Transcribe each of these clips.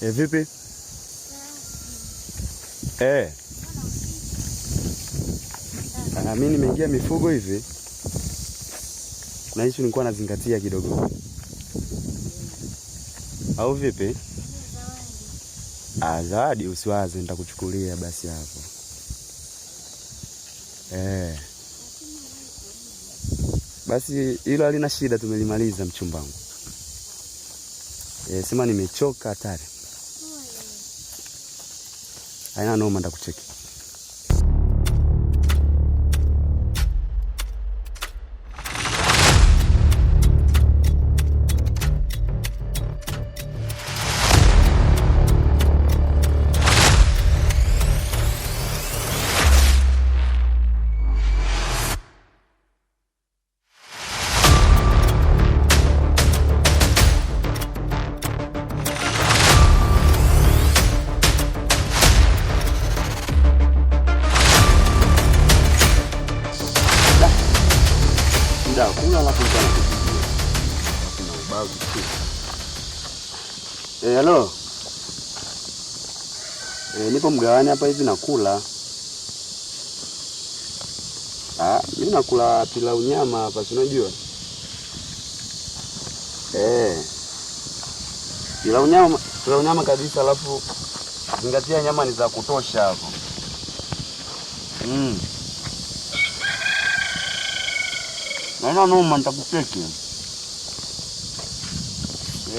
Vipi? Mimi nimeingia mifugo hivi. Kuna hicho nilikuwa nazingatia kidogo. Au vipi? Zawadi usiwaze, nitakuchukulia basi hapo. Basi hilo halina shida, tumelimaliza mchumba wangu. Sema nimechoka hatari. Haina noma, nitakucheki. Kula alafu mtana kupigia. Kuna ubao kitu. Hello. Nipo mgawani hapa hivi nakula. Mimi nakula pilau nyama hapa, si unajua? Pilau nyama kabisa, alafu zingatia nyama ni za kutosha hapo. Naona noma, nitakupeki.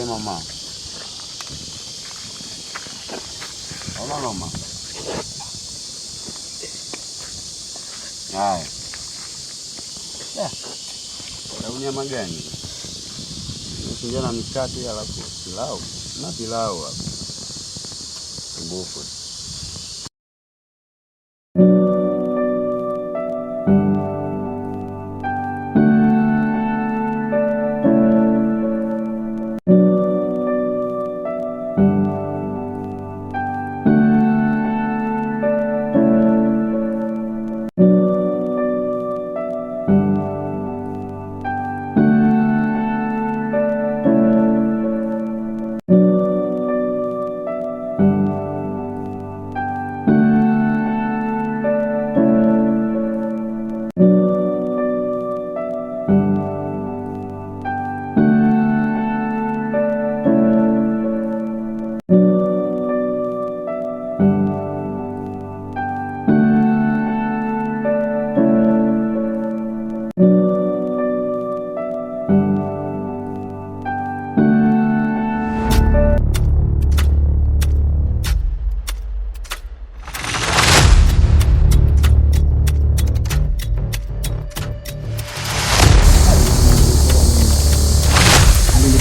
Mama. Naona noma. Haya. Pilau nyama gani? Usingia na mikate alafu pilau. Na pilau hapo. Mbofu.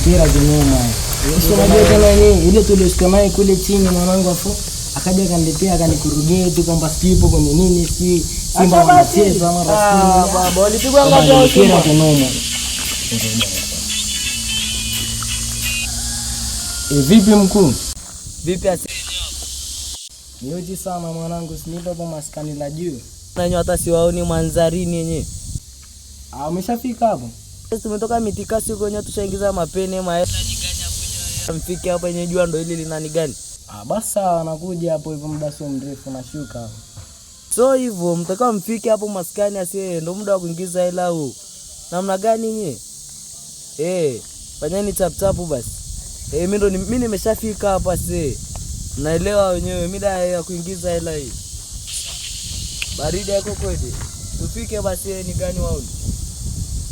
Kira jinoma. Unajua tena nini? Ile tulisikia naye kule chini mwanangu afu akaja akaniletea akanikurudie tu kwamba sipo kwenye nini si Simba wanacheza mara siku. Baba walipigwa ngapi au kira jinoma. Vipi mkuu? Vipi asi? Nioji sana mwanangu, sinipo kwa maskani la juu. Nanyo hata siwaoni manzarini yenyewe. Umeshafika hapo? Tumetoka mitikasi huko nyote, tushaingiza mapene mfike hapa yenye jua ndo hili linani gani? Basi sawa, nakuja hapo hivyo muda sio mrefu nashuka hapo. So hivyo mtakao mfike hapo maskani asiye ndo muda wa kuingiza hela huo. Namna gani nyie? Fanyeni tap tap basi. Mimi nimeshafika hapa sasa. Naelewa wenyewe mida ya kuingiza hela hii. Baridi yako kweli. Tufike basi ni gani wao?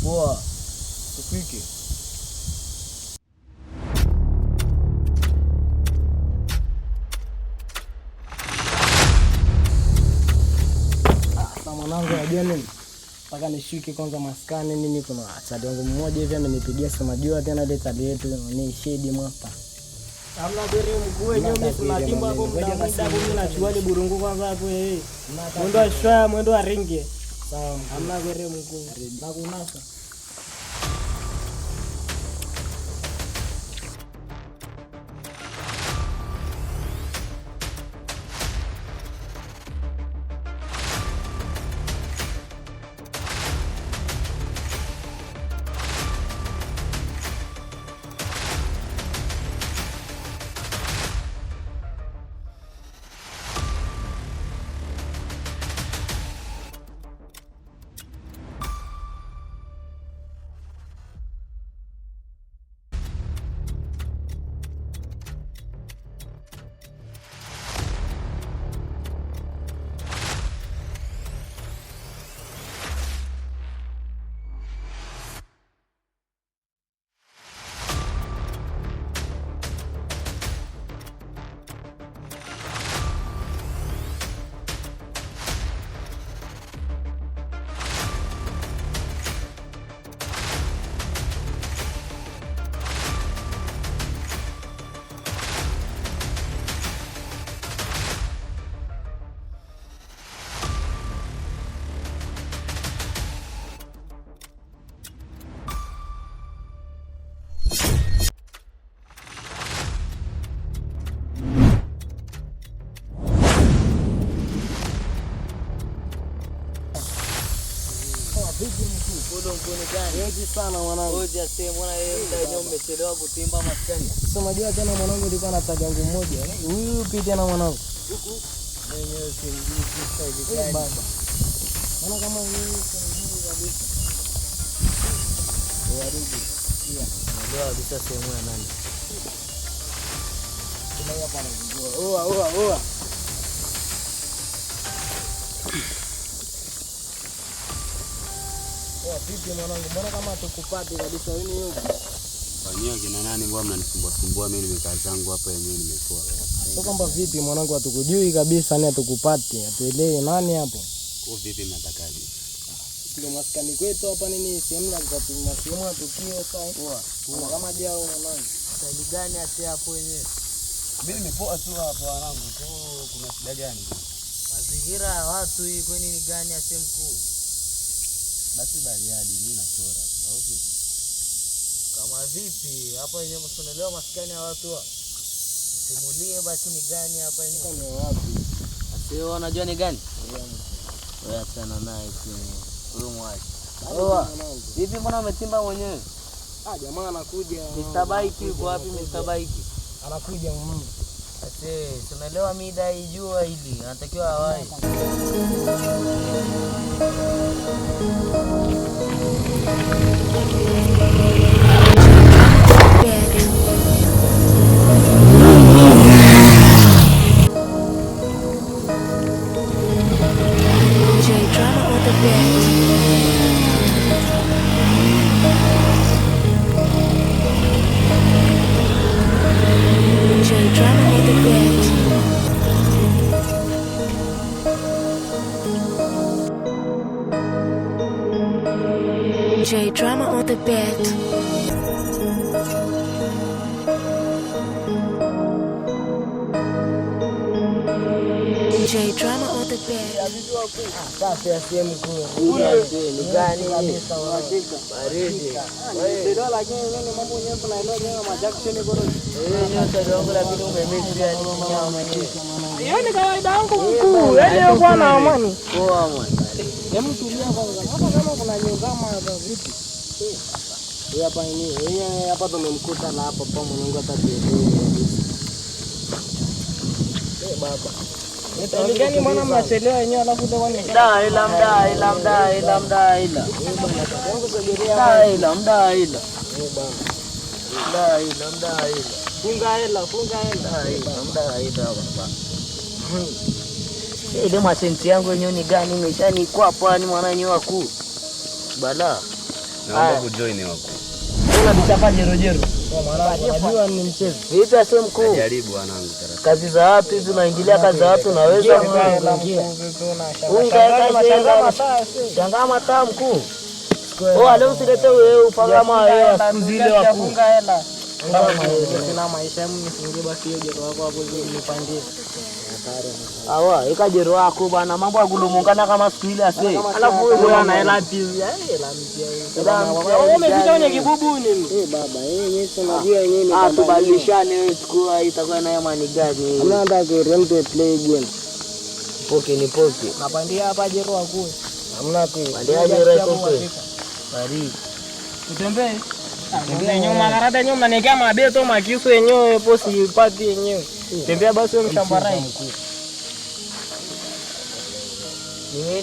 Poa. Tufike. Mwanangu unajua nini? Paka nishuke kwanza maskani nini, kuna chadi wangu mmoja hivi amenipigia sema jua tena ile chadi yetu ni shedi mwapa. Hamna gari mkuu wenyewe tunatimba hapo muda mimi nachukua ile burungu kwanza hapo Mwendo wa shwa, mwendo wa ringi. Sawa. Hamna gari mkuu. Na kunasa. Vipi mkuu? Kulo mkuni gani? Yote sana mwanangu. Ngoja sema mbona yeye ndio umechelewa kutimba maskani. Sasa unajua tena mwanangu nilikuwa nataka yangu mmoja. Huyu pita na mwanangu. Huku mwenyewe simjui kisa hivi gani. Baba. Maana kama wewe simjui kabisa. Warudi. Ndio kabisa sehemu ya nani. Kuna hapa anajua. Oa. Vipi mwanangu, mbona kama tukupate kabisa wewe ni yuko? Fanyia kina nani mbona mnanisumbua mimi nimekaa zangu hapa yenyewe nimetoa. Sio kwamba vipi mwanangu hatukujui kabisa ni atukupate. Atuelewe nani hapo? Kwa vipi mnatakaje? Ndio maskani kwetu hapa nini sehemu ya kupima sehemu ya tukio sasa. Poa. Kama jao mwanangu. Sali gani ati hapo wenyewe? Mimi nimepoa tu hapa wanangu. Kuna shida gani? Mazingira ya watu hii kwani ni gani ati mkuu? Basi Bariadi mimi nachora tu au vipi? Kama vipi? Hapa yenyewe msonelewa maskani ya watu wa. Simulie basi ni gani hapa yenyewe? Ni wapi? Sio wanajua ni gani? Wewe achana naye kwenye. Huyo mwaje. Oa. Vipi mbona umetimba mwenyewe? Jamaa anakuja. Mr. Bike yuko wapi Mr. Bike? Anakuja mwanangu. Tunaelewa mida ijua hili. Anatakiwa awai. J Drama on the bed. J Drama on the bed. Sasa ya sehemu kuu. Ni gani Kabisa unashika. baridi? Ndio lakini nini mambo yenyewe tunaelewa leo majackson bora. Nyote dongo lakini umemisi yani nyama yenyewe. Hiyo ni kawaida yangu mkuu. Yaani kwa na amani. Poa mwana. Hebu tulia kwanza. Hapa kama kuna nyongama vipi? Hapa ni hapa tumemkuta na hapa kwa Mungu atatuelewa. Baba. Gani mwana mnachelewa wenyewe alafu ndio wani. Ila. Funga hela baba. Ile masenti yangu yenyewe ni gani imeshanikwa hapa ni mwananyi wako. Bala. Naomba kujoin wako. Una bichapa jero. Unajua ni mchezo. Vipi sasa mkuu? Jaribu wanangu taratibu. Kazi za watu hizo unaingilia kazi za watu unaweza Shangaa mataa mkuu. Leo usilete wewe ufangama wewe siku zile wakuu. Sina maisha yangu nifungie basi hiyo jero wako hapo ili nipandie. Ikajero wako bana mambo ya kulumungana kama siku ile ase. Alafu wewe ana hela pia. Yaani hela mpya. Wewe umepita kwenye kibubu nini? Baba, yeye unajua yenyewe ni tubadilishane wewe siku itakuwa na yamani gani? Hamna hata kurembe play game. Ni poke. Napandia hapa jero wako. Hamna tu. Pandia jero wako. Bari. Utembee. Yenyewe makarata yenyewe mnaniwekea mabeto makisu yenyewe posi pati yenyewe. Tembea basi wewe mshambarai.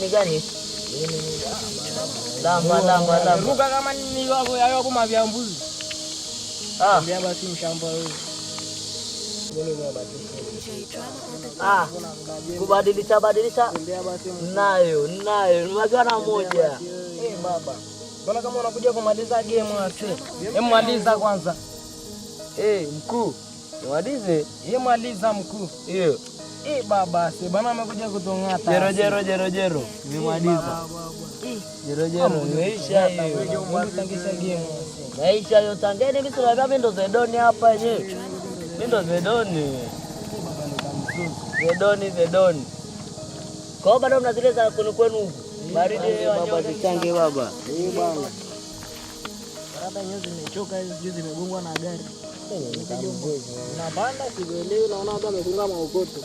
Ni gani? Lamba. Ruka kama ni wako yao hapo mavya mbuzi. Tembea basi mshamba wewe. Kubadilisha. Tembea basi Nayo. Nimekiwa na moja. Baba. Mbona kama unakuja kumaliza game ase? Maliza kwanza. Mkuu. Nimalize. Maliza mkuu. Hiyo. Baba, si bana amekuja kutongata. Jero. Nimaliza. Jero. Nimeisha hiyo. Utangisha game. Maisha hiyo tangeni mimi sio mimi ndo Zedoni hapa yenyewe. Mimi ndo Zedoni. Kwa bado mnazileza kwenu huko. Baridi baba zichange baba. Bwana. Barada nyuzi zimechoka hizo juzi zimegongwa na gari. Unapanda sielewi naona hapa amefunga maokoto.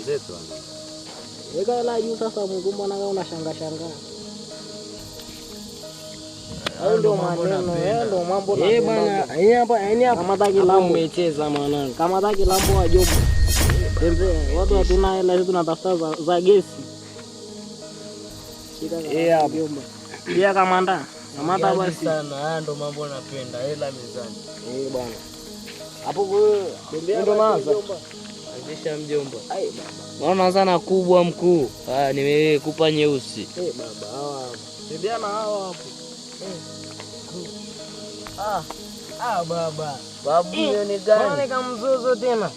Ndeto ana. Weka la juu sasa mgumba na unashanga. Hayo ndio maneno, hayo ndio mambo na. Bwana, hapa kama taki lambo umecheza mwanangu. Kama taki lambo wa jomba. Watu hatuna hela, sisi tunatafuta za gesi. Hapo. Jomba. Pia kamanda. Kamanda basi sana. Haya ndo mambo napenda, hela mezani. Bwana. Hapo ndio naanza. Anzisha mjomba. Naona sana kubwa mkuu. Haya nimekupa nyeusi. Baba hawa. Ndio na hawa hapo. Baba. Babu hiyo ni gani? Mbona kama mzozo tena?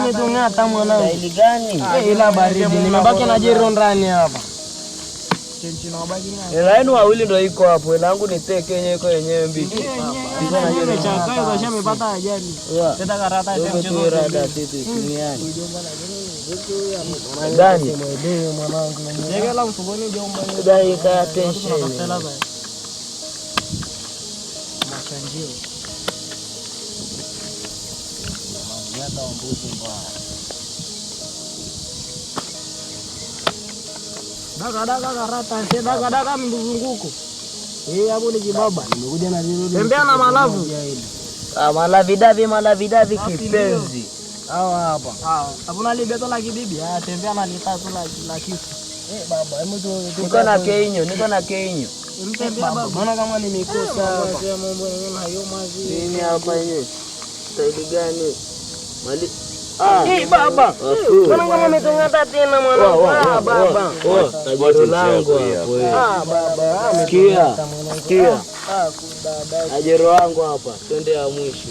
Umetungata mwanangu. Staili gani? Ila baridi. Nimebaki na jero ndani hapa. Hela yenu wawili ndo iko hapo. Hela yangu ni teke yenyewe mbichi. Hizo na jero chakayo kwa shamba imepata ajali. Teta karata ya mchezo rada tete duniani. Gani? Mwanangu. Jegela mfukoni jomba. Dai ka tension. Machanjio. Daga mzunguko. Hapo ni kibaba. Nimekuja na zile. Tembea na malavu. Malavidavi kipenzi. Hawa hapa. Hakuna libeto la kibibi. Tembea na litatu la kisu. Baba, hebu Niko na keinyo. Mtembea baba. Mbona kama nimekosa hapa? Mambo yenyewe hayo mazi. Nini hapa yenyewe? Staili gani? Mali baba. Mbona kama umetungata tena mwanangu? Baba. Tajiri langu hapo. Baba. Sikia. Ajero wangu hapa. Twende ya mwisho.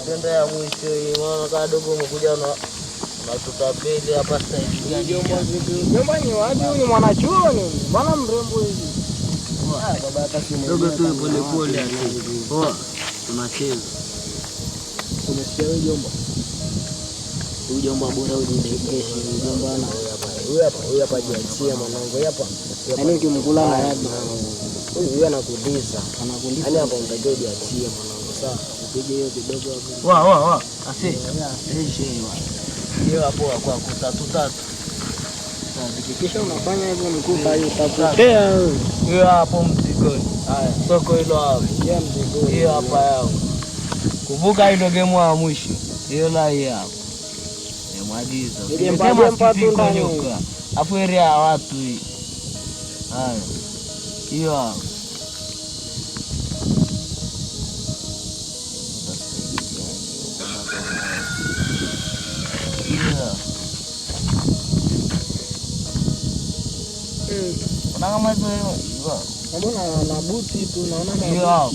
Twende ya mwisho hii. Maana kadogo umekuja na tutapeli hapa staili gani? Jomba ni wapi huyu mwanachuoni? Mbona mrembo hivi? Baba hata si Dogo tu pole tunacheza. Unasikia wewe jomba? huyu jomba bora ujidekeshi jomba na huyu hapa jiachie mwanangu hapa. Yaani ukimkula na yadi huyu anakuliza. Yaani hapo unatakiwa jiachie mwanangu sawa. Upige hiyo kidogo hapo. Wa asi. Hiyo hapo kwa tatu. Hakikisha unafanya hivyo mkuta hiyo utapotea. Hiyo hapo mzigoni. Haya, soko hilo hapo. Hiyo hapa yao. Kumbuka hilo game ya mwisho. Hiyo la hapo. Nimaliza. Nilimpa tu ndani. Afu area ya watu hii. Haya. Hiyo hapo. Kama hizo mbona na buti tu naona hiyo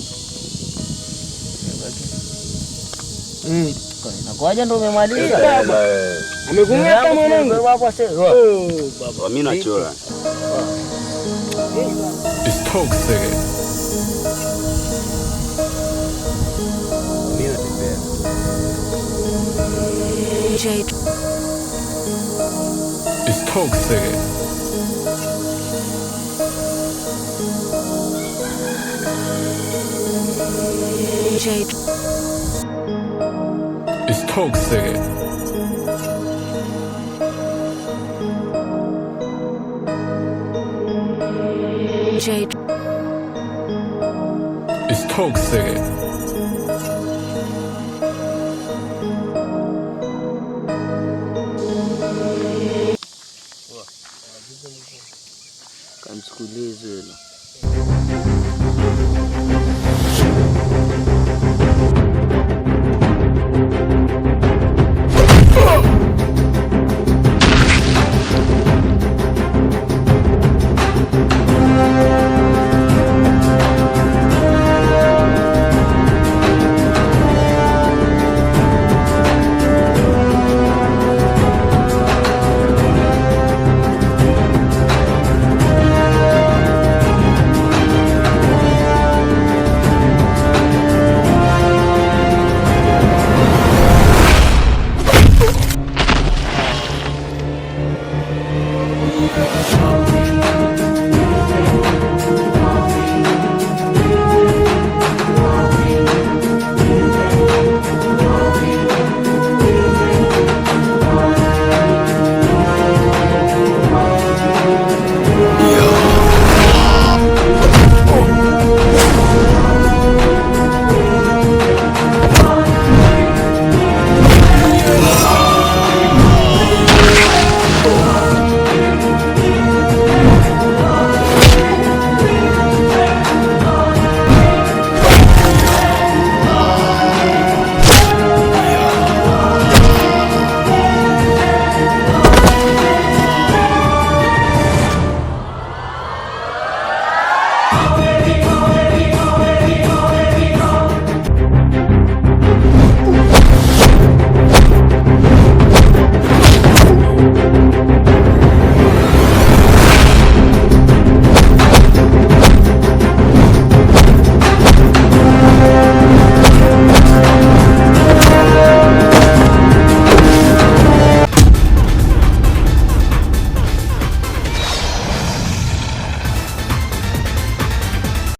nakuaje ndo umemaliza? Amekung'ata mwanangu hapo sasa. Baba mimi nachora. It's toxic. Mimi natembea. It's toxic. It's toxic. It's toxic. Kamchukulize hilo.